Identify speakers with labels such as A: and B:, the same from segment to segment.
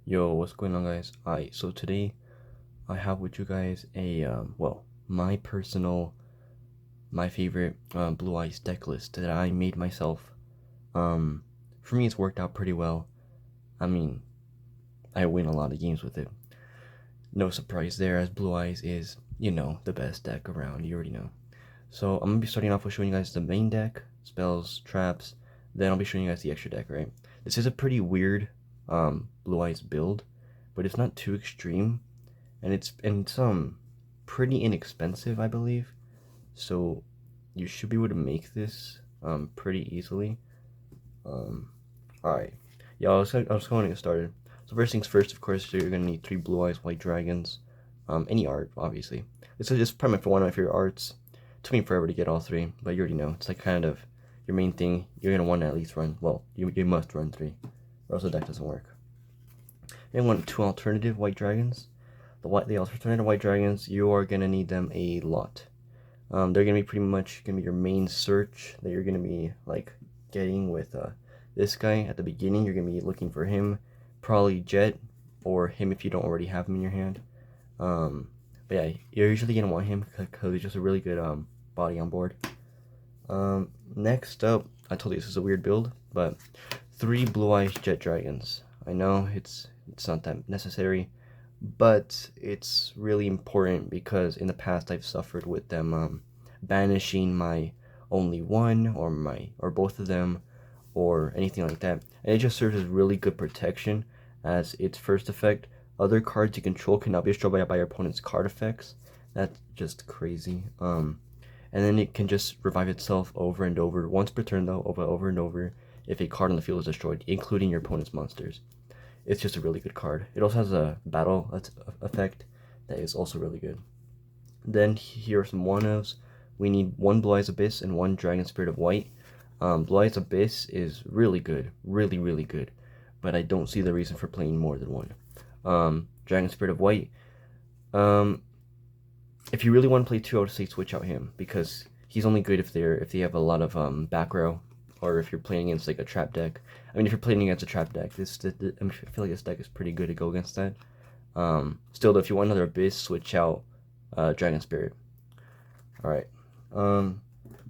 A: Yo, what's going on, guys? Alright, so today I have with you guys a my personal, my favorite Blue Eyes deck list that I made myself. Um, for me, it's worked out pretty well. I mean, I win a lot of games with it. No surprise there, as Blue Eyes is, the best deck around. You already know. So I'm gonna be starting off with showing you guys the main deck, spells, traps. Then I'll be showing you guys the extra deck. Right? This is a pretty weird Blue Eyes build, but it's not too extreme. And it's pretty inexpensive, I believe. So you should be able to make this pretty easily. Alright. Yeah, I was going to get started. So first things first, of course, you're gonna need 3 Blue Eyes White Dragons. Any art, obviously. This is just probably for one of my favorite arts. It took me forever to get all 3, but you already know. It's like kind of your main thing. You're gonna want to at least run, well, you must run 3, or else the deck doesn't work. And want 2 alternative White Dragons. The alternative White Dragons, you are gonna need them a lot. They're gonna be pretty much gonna be your main search that you're gonna be like getting with this guy at the beginning. You're gonna be looking for him, probably Jet, or him if you don't already have him in your hand. But yeah, you're usually gonna want him because he's just a really good body on board. Next up, I told you this is a weird build, but 3 Blue Eyes Jet Dragons. I know it's not that necessary, but it's really important because in the past I've suffered with them banishing my only one or both of them or anything like that, and it just serves as really good protection as its first effect. Other cards you control cannot be destroyed by your opponent's card effects. That's just crazy. And then it can just revive itself over and over, once per turn though, over and over, if a card on the field is destroyed, including your opponent's monsters. It's just a really good card. It also has a battle effect that is also really good. Then here are some one-ofs. We need 1 Blue Eyes Abyss and 1 Dragon Spirit of White. Blue Eyes Abyss is really good, really good, but I don't see the reason for playing more than 1. Dragon Spirit of White, if you really want to play 2, I would say switch out him because he's only good if they have a lot of back row, or if you're playing against like a trap deck. I mean, if you're playing against a trap deck, I feel like this deck is pretty good to go against that. Still, though, if you want another Abyss, switch out Dragon Spirit. Alright.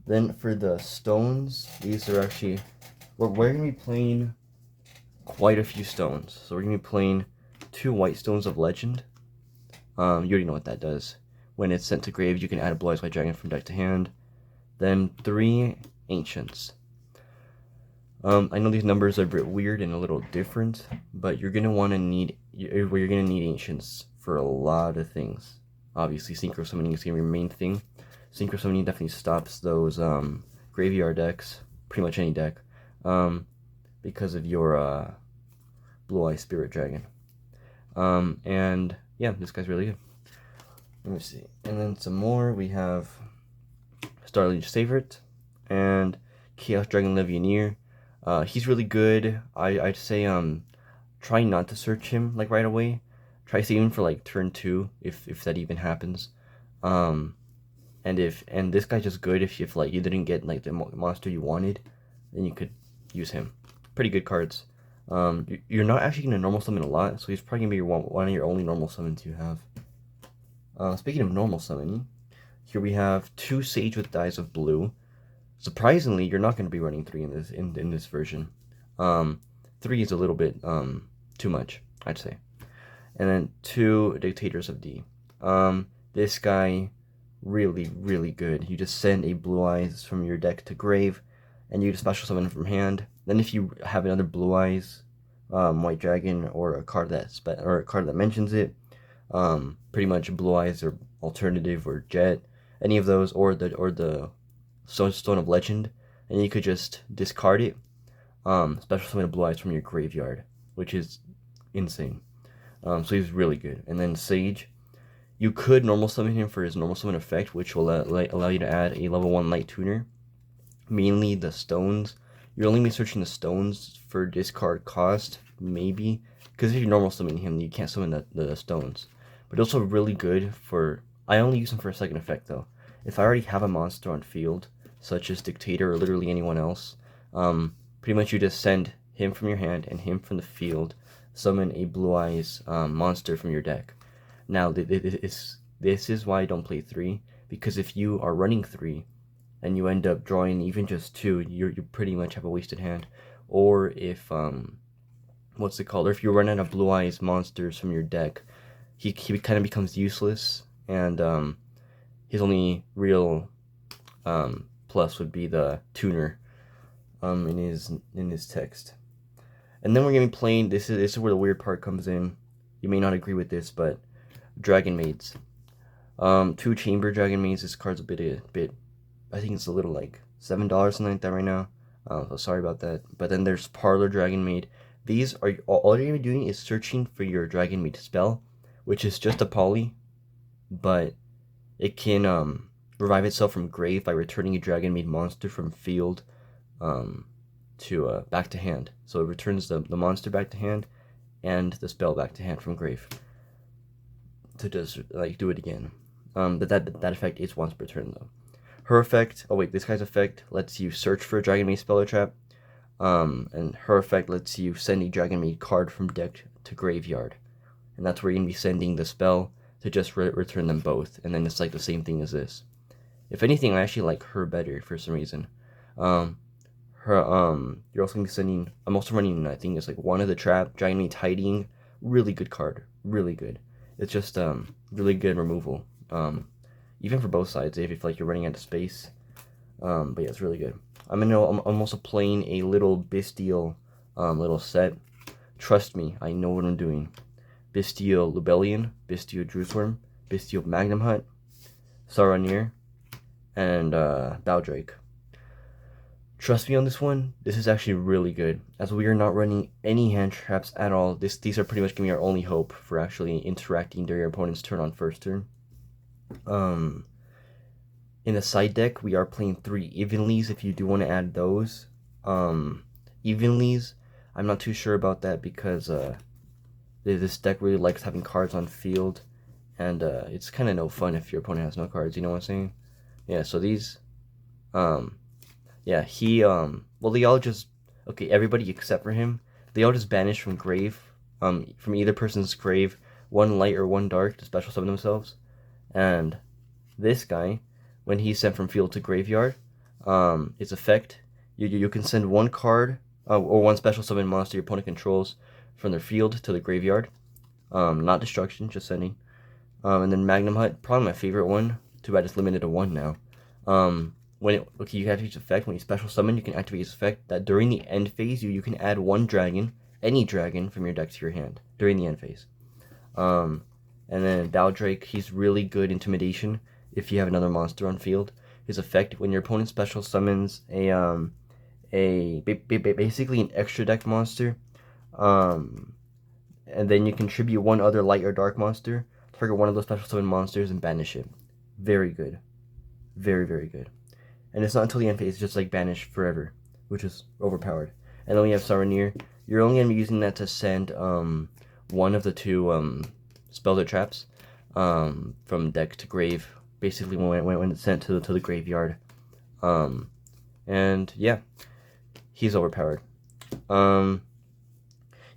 A: Then for the stones, these are actually... We're going to be playing quite a few stones. So we're going to be playing 2 White Stones of Legend. You already know what that does. When it's sent to grave, you can add a Blue Eyes White Dragon from deck to hand. Then 3 Ancients. I know these numbers are a bit weird and a little different, but you're gonna need Ancients for a lot of things. Obviously, Synchro Summoning is gonna be your main thing. Synchro Summoning definitely stops those graveyard decks, pretty much any deck, because of your Blue Eye Spirit Dragon. And yeah, this guy's really good. Let me see. And then some more. We have Starlight Favorite and Chaos Dragon Legionnaire. He's really good. I'd say try not to search him like right away. Try saving for like turn 2 if that even happens. And this guy's just good if like you didn't get like the monster you wanted, then you could use him. Pretty good cards. You're not actually gonna normal summon a lot, so he's probably gonna be one of your only normal summons you have. Speaking of normal summoning, here we have 2 Sage with Dyes of Blue. Surprisingly, you're not going to be running 3 in this version. 3 is a little bit too much, I'd say. And then 2 Dictators of D. This guy, really good. You just send a Blue Eyes from your deck to grave, and you just special summon from hand. Then if you have another Blue Eyes White Dragon or a card that mentions it, pretty much Blue Eyes or Alternative or Jet, any of those, or the Stone of Legend, and you could just discard it, special summon a Blue Eyes from your graveyard, which is insane. So he's really good. And then Sage, you could normal summon him for his normal summon effect, which will allow you to add a level 1 Light Tuner, mainly the stones. You're only searching the stones for discard cost, maybe, because if you normal summon him, you can't summon the stones. But also really good for... I only use him for a second effect, though. If I already have a monster on field, such as Dictator or literally anyone else, pretty much you just send him from your hand, and him from the field. Summon a Blue Eyes monster from your deck. Now, this is why I don't play 3, because if you are running 3 and you end up drawing even just 2, you pretty much have a wasted hand. Or if what's it called? Or if you run out of Blue Eyes monsters from your deck, he kind of becomes useless, and his only real plus would be the tuner in his text. And then we're gonna be playing. This is where the weird part comes in. You may not agree with this, but Dragon Maids. 2 Chamber Dragon Maids. This card's a bit. I think it's a little like $7, something like that right now. So sorry about that. But then there's Parlor Dragon Maid. These are all you're gonna be doing is searching for your Dragon Maid spell, which is just a poly, but it can revive itself from grave by returning a Dragon Maid monster from field to back to hand. So it returns the monster back to hand and the spell back to hand from grave to just like do it again. But that effect is once per turn though. Her effect, this guy's effect lets you search for a Dragon Maid spell or trap. And her effect lets you send a Dragon Maid card from deck to graveyard. And that's where you're going to be sending the spell to just return them both. And then it's like the same thing as this. If anything, I actually like her better for some reason. You're also going to be sending, I'm also running, I think it's like one of the trap, Dragon Maid Tidying. Really good card. Really good. It's just really good removal. Even for both sides, if you feel like you're running out of space. But yeah, it's really good. I'm also playing a little Bestial little set. Trust me, I know what I'm doing. Bestial Lubellion, Bestial Drewsworm, Bestial Magnum Hut, Saronir, and Baldrake. Trust me on this one, this is actually really good, as we are not running any hand traps at all. These are pretty much going to be our only hope for actually interacting during your opponent's turn on first turn. In the side deck, we are playing 3 Evenlies if you do want to add those. Evenlies, I'm not too sure about that because this deck really likes having cards on field, and it's kind of no fun if your opponent has no cards, you know what I'm saying? Yeah, so these, yeah, he, well, they all just, okay, everybody except for him, they all just banish from grave, from either person's grave, 1 light or 1 dark to special summon themselves. And this guy, when he's sent from field to graveyard, its effect, you can send 1 card, or 1 special summon monster your opponent controls from their field to the graveyard. Not destruction, just sending. And then Magnum Hut, probably my favorite one. Too bad it's limited to 1 now. You have its effect. When you special summon, you can activate its effect that during the end phase, you can add 1 dragon, any dragon, from your deck to your hand during the end phase. And then Baldrake, he's really good intimidation if you have another monster on field. His effect, when your opponent special summons basically an extra deck monster, and then you contribute 1 other light or dark monster, trigger 1 of those special summon monsters and banish it. Very good. Very, very good. And it's not until the end phase, it's just like banish forever, which is overpowered. And then we have Saronir. You're only going to be using that to send 1 of the 2 spells or traps from deck to grave, basically when it's sent to the graveyard. And yeah, he's overpowered. You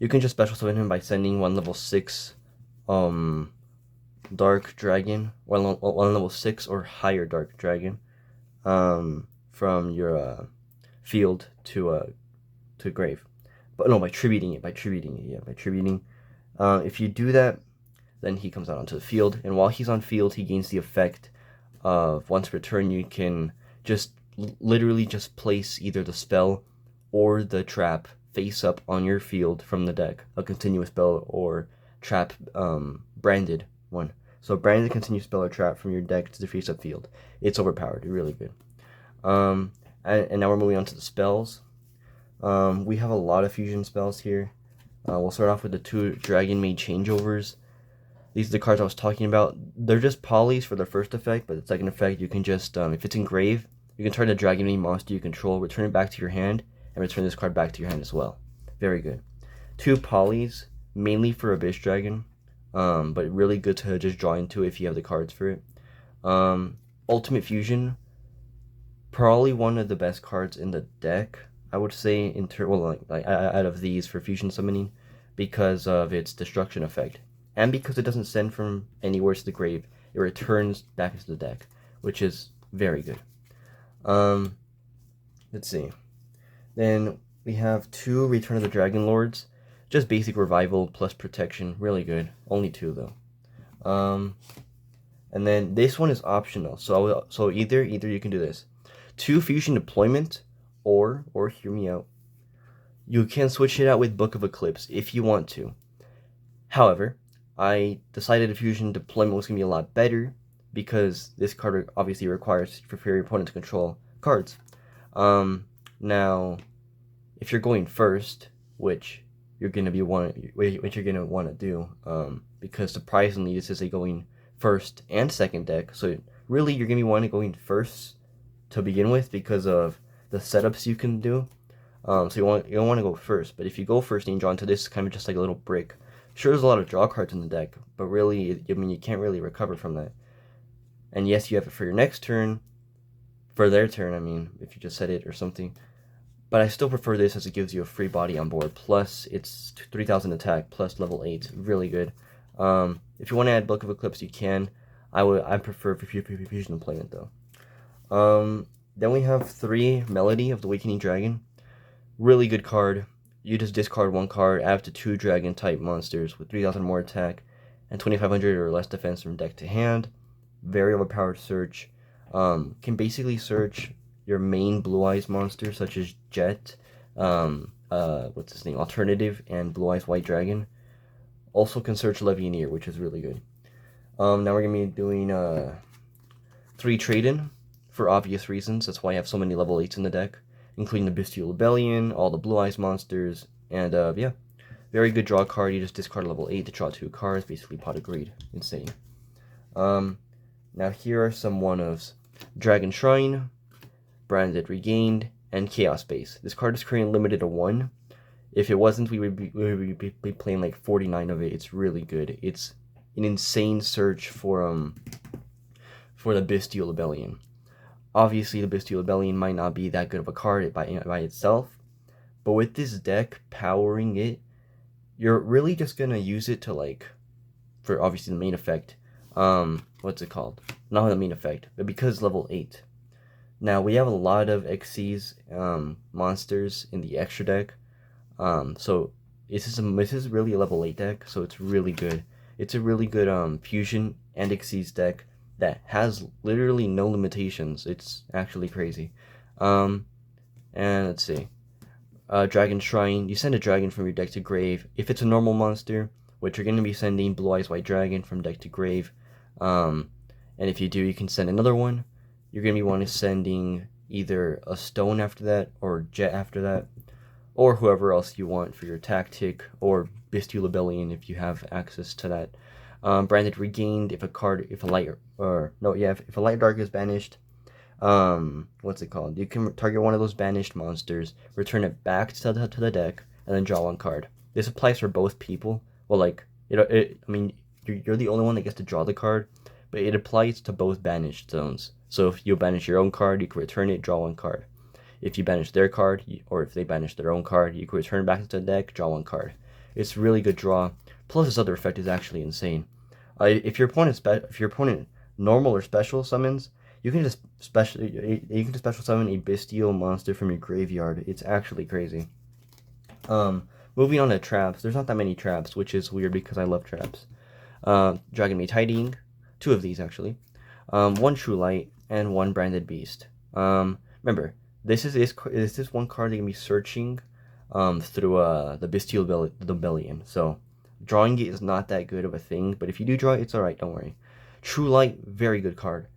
A: can just special summon him by sending 1 level 6 dark dragon, one level 6 or higher dark dragon from your field to grave. But no, by tributing it. If you do that, then he comes out onto the field, and while he's on field, he gains the effect of once per turn you can just literally just place either the spell or the trap face up on your field from the deck, a continuous spell or trap branded one. So branded continuous spell or trap from your deck to the face up field. It's overpowered, really good. And now we're moving on to the spells. We have a lot of fusion spells here. We'll start off with the 2 Dragon Maid changeovers. These are the cards I was talking about. They're just polys for the first effect, but the second effect you can just, if it's in grave, you can target a Dragon Maid monster you control, return it back to your hand, and return this card back to your hand as well. Very good. 2 polys, mainly for Abyss Dragon, but really good to just draw into if you have the cards for it. Ultimate Fusion, probably one of the best cards in the deck. I would say, out of these for fusion summoning, because of its destruction effect, and because it doesn't send from anywhere to the grave. It returns back into the deck, which is very good. Let's see. Then we have 2 Return of the Dragon Lords. Just basic revival plus protection. Really good. Only 2 though. And then this one is optional. So either you can do this. 2 fusion deployment, or hear me out. You can switch it out with Book of Eclipse if you want to. However, I decided a fusion deployment was going to be a lot better because this card obviously requires for your opponent to control cards. Now, if you're going first, which you're gonna want to do, because surprisingly this is a going first and second deck, so really you're gonna be wanting going first to begin with because of the setups you can do. So you don't want to go first, but if you go first and you draw into this, it's kind of just like a little brick. Sure, there's a lot of draw cards in the deck, but really, I mean, you can't really recover from that. And yes, you have it for your next turn, for their turn, I mean, if you just set it or something. But I still prefer this as it gives you a free body on board, plus it's 3,000 attack, plus level 8, really good. If you want to add Book of Eclipse, you can. I prefer fusion deployment though. Then we have 3 Melody of the Awakening Dragon. Really good card. You just discard 1 card, add up to 2 dragon type monsters with 3,000 more attack and 2,500 or less defense from deck to hand. Very overpowered search. Can basically search your main Blue Eyes monster such as Jet, what's his name, Alternative, and Blue Eyes White Dragon. Also can search Levianeer, which is really good. Now we're gonna be doing 3 trade-in for obvious reasons. That's why I have so many level 8s in the deck, including the Bestial Rebellion, all the Blue Eyes monsters, and yeah, very good draw card. You just discard level 8 to draw 2 cards, basically Pot of Greed. Insane. Now here are some one-ofs. Dragon Shrine, Branded Regained, and Chaos Base. This card is currently limited to 1. If it wasn't, we would be playing like 49 of it. It's really good. It's an insane search for the Bestial Rebellion. Obviously, the Bestial Rebellion might not be that good of a card by itself, but with this deck powering it, you're really just gonna use it to for obviously the main effect. What's it called? Not the main effect, but because level 8. Now we have a lot of Xyz monsters in the extra deck. So this is really a level 8 deck, so it's really good. It's a really good fusion and Xyz deck that has literally no limitations. It's actually crazy. And let's see. Dragon Shrine, you send a dragon from your deck to grave. If it's a normal monster, which you're going to be sending Blue Eyes White Dragon from deck to grave. And if you do, you can send another one. You're going to be wanting sending either a stone after that, or Jet after that, or whoever else you want for your tactic, or Bestial Rebellion if you have access to that. Branded Regained, if a light dark is banished, what's it called? You can target one of those banished monsters, return it back to the deck, and then draw 1 card. This applies for both people. Well, I mean, you're the only one that gets to draw the card, but it applies to both banished zones. So if you banish your own card, you can return it, draw 1 card. If you banish their card, or if they banish their own card, you can return it back into the deck, draw 1 card. It's really good draw. Plus, this other effect is actually insane. If your opponent normal or special summons, you can just special summon a bestial monster from your graveyard. It's actually crazy. Moving on to traps. There's not that many traps, which is weird because I love traps. Dragon Maid Hiding, 2 of these actually. 1 True Light and 1 Branded Beast. Remember, this is 1 card that you can be searching through the Bestial Rebellion. So drawing it is not that good of a thing, but if you do draw it, it's alright, don't worry. True Light, very good card,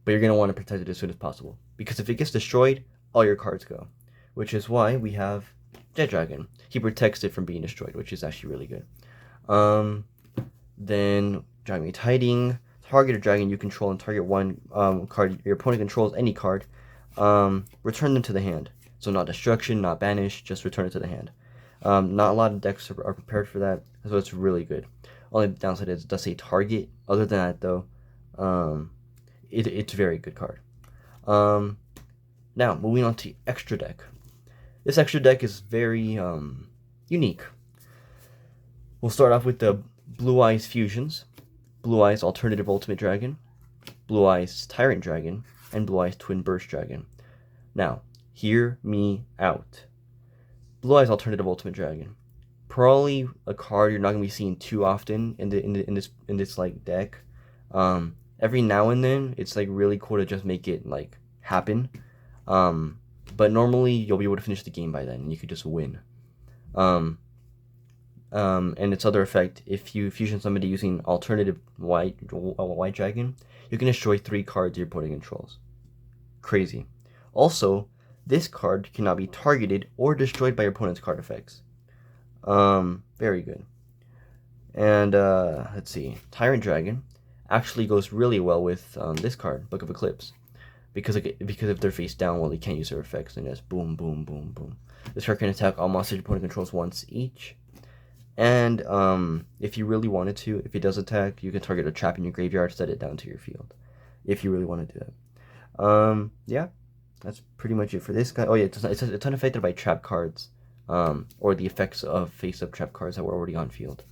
A: but you're going to want to protect it as soon as possible, because if it gets destroyed, all your cards go, which is why we have Jet Dragon. He protects it from being destroyed, which is actually really good. Then Dragon Maid Hiding, target a dragon you control and target 1 card your opponent controls, any card, return them to the hand. So not destruction, not banish, just return it to the hand. Not a lot of decks are prepared for that, so it's really good. Only downside is it does say target. Other than that, though, it's a very good card. Now, moving on to extra deck. This extra deck is very unique. We'll start off with the Blue Eyes Fusions, Blue Eyes Alternative Ultimate Dragon, Blue Eyes Tyrant Dragon, and Blue Eyes Twin Burst Dragon. Now, hear me out. Blue Eyes Alternative Ultimate Dragon. Probably a card you're not gonna be seeing too often in this like deck. Every now and then, it's like really cool to just make it like happen. But normally you'll be able to finish the game by then, and you could just win. And its other effect, if you fusion somebody using alternative white dragon, you can destroy 3 cards your opponent controls. Crazy. Also, this card cannot be targeted or destroyed by your opponent's card effects. Very good. And let's see, Tyrant Dragon actually goes really well with this card, Book of Eclipse, because if they're face down, well, they can't use their effects, and just boom, boom, boom, boom. This card can attack all monsters your opponent controls once each. And if you really wanted to, if it does attack, you can target a trap in your graveyard, set it down to your field, if you really want to do that. Yeah, that's pretty much it for this guy. Oh yeah, it's unaffected by trap cards, or the effects of face-up trap cards that were already on field.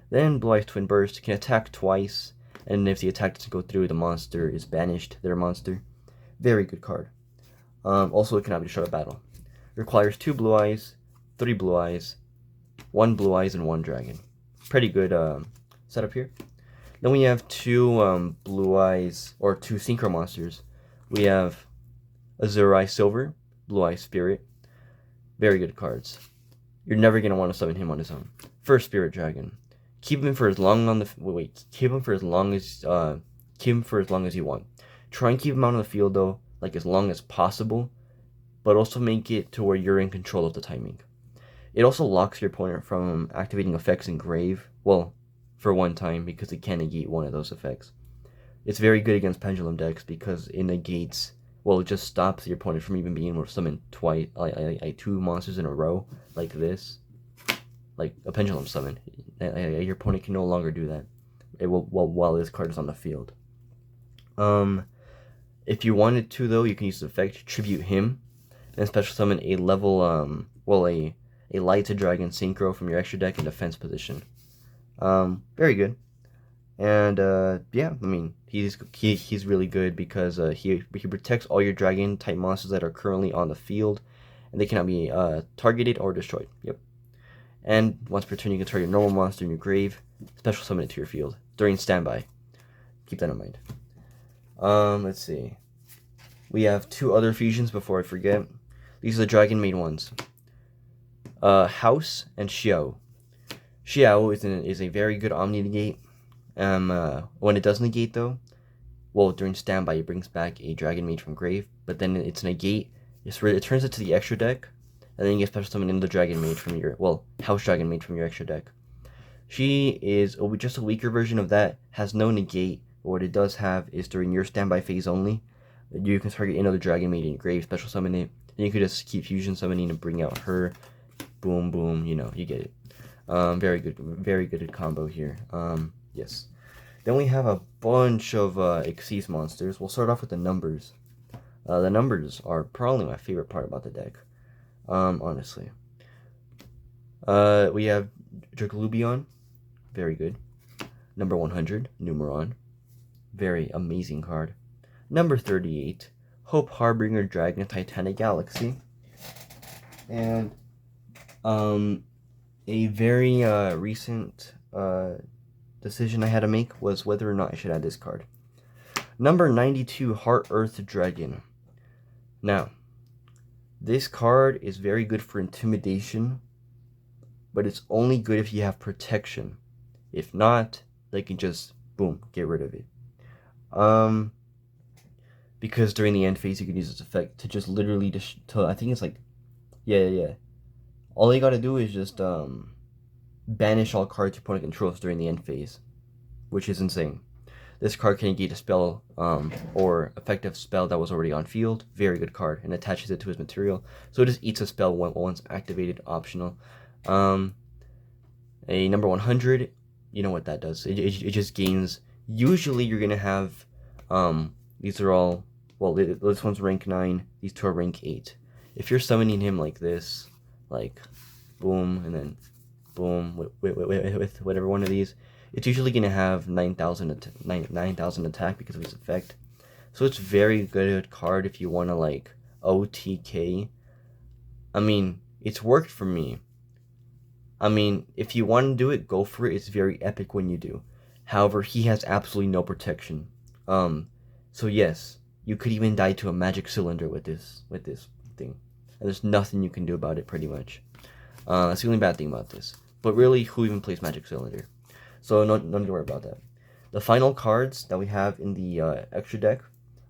A: Then Blue Eyes Twin Burst can attack twice, and if the attack doesn't go through, the monster is banished. Their monster. Very good card. Also, it cannot be destroyed by battle. Requires 2 Blue Eyes, 3 Blue Eyes, 1 Blue Eyes, and 1 Dragon. Pretty good setup here. Then we have 2 Blue Eyes, or 2 Synchro monsters. We have Azure Eye Silver, Blue Eye Spirit. Very good cards. You're never gonna want to summon him on his own. First Spirit Dragon. Keep him for as long on the keep him for as long as you want. Try and keep him out on the field though, like as long as possible, but also make it to where you're in control of the timing. It also locks your opponent from activating effects in Grave, well, for one time, because it can negate one of those effects. It's very good against Pendulum decks because it negates, well, it just stops your opponent from even being able to summon twice, like 2 monsters in a row, like this, like a Pendulum summon. Your opponent can no longer do that. It will, while this card is on the field. If you wanted to though, you can use the effect Tribute him, and special summon a level a Lighted Dragon Synchro from your extra deck in defense position. Very good. And yeah, I mean, he's really good because he protects all your dragon type monsters that are currently on the field, and they cannot be targeted or destroyed. Yep. And once per turn, you can target a normal monster in your grave, special summon it to your field during standby. Keep that in mind. Let's see. We have 2 other fusions before I forget. These are the dragon made ones. House and Xiao. Xiao is a very good Omni negate. When it does negate though, well, during standby it brings back a dragon made from grave, but then it's negate. It turns it to the extra deck, and then you get special summon in the dragon made from your, well, house dragon made from your extra deck. She is just a weaker version of that, has no negate, but what it does have is during your standby phase only, you can target another dragon made in your grave, special summon it, and you can just keep fusion summoning and bring out her. Boom, boom, you know, you get it. Very good combo here. Yes. Then we have a bunch of Xyz monsters. We'll start off with the numbers. The numbers are probably my favorite part about the deck. Honestly. We have Draglubion. Very good. Number 100, Numeron. Very amazing card. Number 38, Hope Harbinger Dragon of Titanic Galaxy. And a very recent decision I had to make was whether or not I should add this card. Number 92, Heart Earth Dragon. Now, this card is very good for intimidation, but it's only good if you have protection. If not, they can just, boom, get rid of it. Because during the end phase, you can use this effect to just literally, I think it's like, yeah. All you gotta do is just, banish all cards your opponent controls during the end phase, which is insane. This card can negate a spell, or effective spell that was already on field. Very good card, and attaches it to his material. So it just eats a spell once activated, optional. A number 100, you know what that does. It just gains, usually you're gonna have, these are all, well, this one's rank 9, these 2 are rank 8. if you're summoning him like this, like boom and then boom with whatever one of these, it's usually gonna have 9,000 attack because of his effect. So it's very good card if you want to like OTK. I mean, it's worked for me. I mean, if you want to do it, go for it. It's very epic when you do. However, he has absolutely no protection. So yes, you could even die to a magic cylinder with this thing, and there's nothing you can do about it, pretty much. That's the only bad thing about this. But really, who even plays magic cylinder? So no need to worry about that. The final cards that we have in the extra deck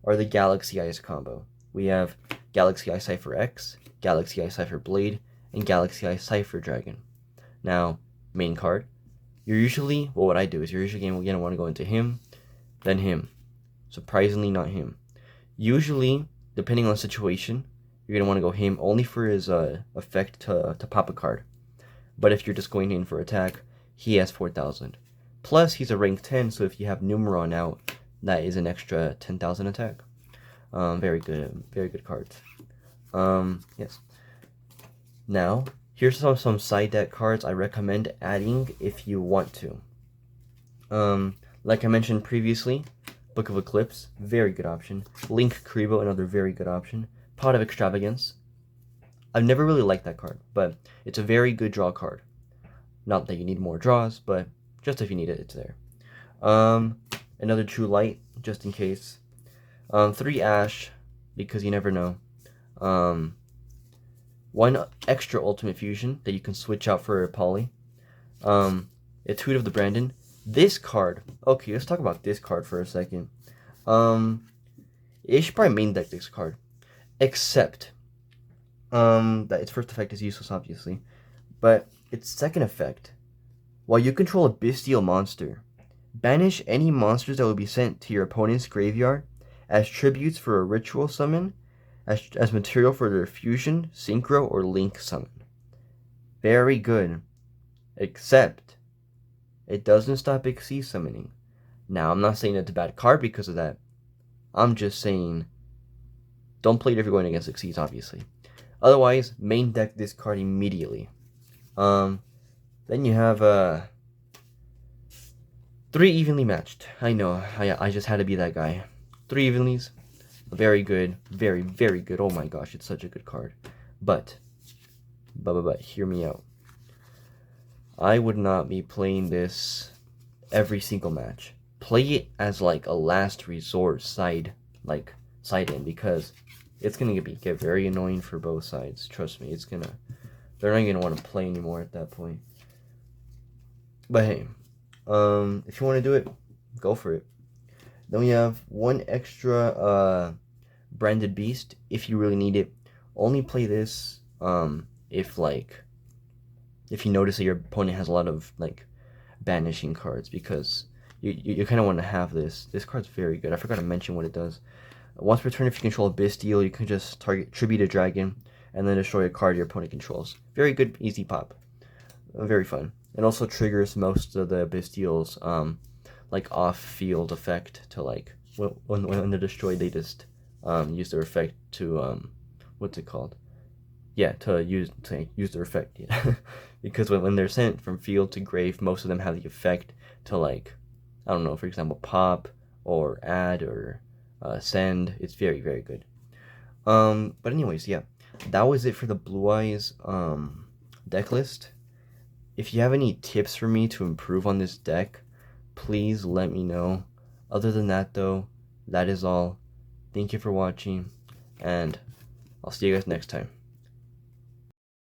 A: are the Galaxy Eyes combo. We have Galaxy Eye Cypher X, Galaxy Eye Cypher Blade, and Galaxy Eye Cypher Dragon. Now, main card. You're usually, well, what I do is you're usually going to want to go into him, then him. Surprisingly, not him. Usually, depending on the situation, you're going to want to go him only for his effect to pop a card. But if you're just going in for attack, he has 4,000. Plus, he's a rank 10, so if you have Numeron out, that is an extra 10,000 attack. Very good cards. Yes. Now, here's some side deck cards I recommend adding if you want to. Like I mentioned previously, Book of Eclipse, very good option. Link Karibo, another very good option. Pot of Extravagance. I've never really liked that card, but it's a very good draw card. Not that you need more draws, but just if you need it, it's there. Another True Light, just in case. 3 Ash, because you never know. 1 extra Ultimate Fusion that you can switch out for a Poly. A Tweet of the Brandon. This card, okay, let's talk about this card for a second. You should probably main deck this card. Except, that its first effect is useless, obviously. But its second effect, while you control a bestial monster, banish any monsters that will be sent to your opponent's graveyard as tributes for a ritual summon, as material for their fusion, synchro, or link summon. Very good. Except, it doesn't stop Xyz summoning. Now, I'm not saying it's a bad card because of that. I'm just saying, don't play it if you're going against Xyz, obviously. Otherwise, main deck this card immediately. Then you have 3 Evenly Matched. I know, I just had to be that guy. 3 Evenlies, very good, very good. Oh my gosh, it's such a good card. But, hear me out. I would not be playing this every single match. Play it as like a last resort side in, because it's gonna get very annoying for both sides. Trust me, they're not gonna want to play anymore at that point. But hey, if you want to do it, go for it. Then we have 1 extra Branded Beast if you really need it. Only play this if you notice that your opponent has a lot of like banishing cards, because you kind of want to have this. This card's very good. I forgot to mention what it does. Once per turn, if you control a Bestial, you can just target Tribute a Dragon and then destroy a card your opponent controls. Very good, easy pop. Very fun. It also triggers most of the Bestial's like off-field effect to like when they're destroyed, they just use their effect to what's it called? Yeah, to use their effect. Yeah. Because when they're sent from field to grave, most of them have the effect to like, I don't know, for example, pop or add or send. It's very good. But anyways, yeah, that was it for the Blue Eyes deck list. If you have any tips for me to improve on this deck, please let me know. Other than that though, that is all. Thank you for watching, and I'll see you guys next time.